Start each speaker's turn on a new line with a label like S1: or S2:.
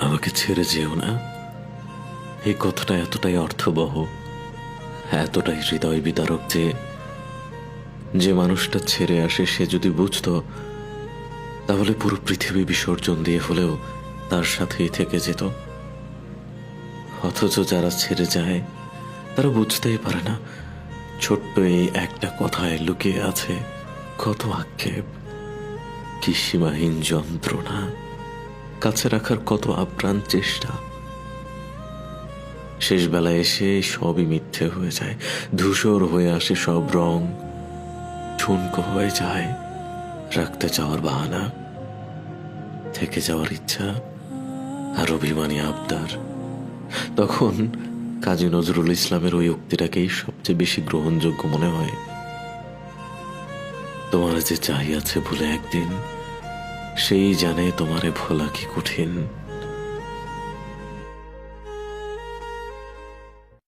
S1: আমাকে ছেড়ে যেও না, এই কথাটা এতটাই অর্থবহ, এতটাই হৃদয় বিদারক যে যে মানুষটা ছেড়ে আসে সে যদি বুঝতো, তাহলে পুরো পৃথিবী বিসর্জন দিয়ে হলেও তার সাথেই থেকে যেত। অথচ যারা ছেড়ে যায় তারা বুঝতেই পারে না ছোট্ট এই একটা কথায় লুকিয়ে আছে কত আক্ষেপ, কি সীমাহীন যন্ত্রণা, কাছে রাখার কত আপ্রাণ চেষ্টা। শেষ বেলায় এসে সবই মিথ্যে হয়ে যায়, ধূসর হয়ে আসে সব রং, ঠুনকো হয়ে যায় রাখতে চাওয়ার বাহানা, থেকে যাওয়ার ইচ্ছা আর অভিমানী আবদার। তখন কাজী নজরুল ইসলামের ওই উক্তিটাকেই সবচেয়ে বেশি গ্রহণযোগ্য মনে হয়। তোমার যে চাই আছে ভুলে একদিন, সেই জানে তোমারে ভোলা কি কঠিন।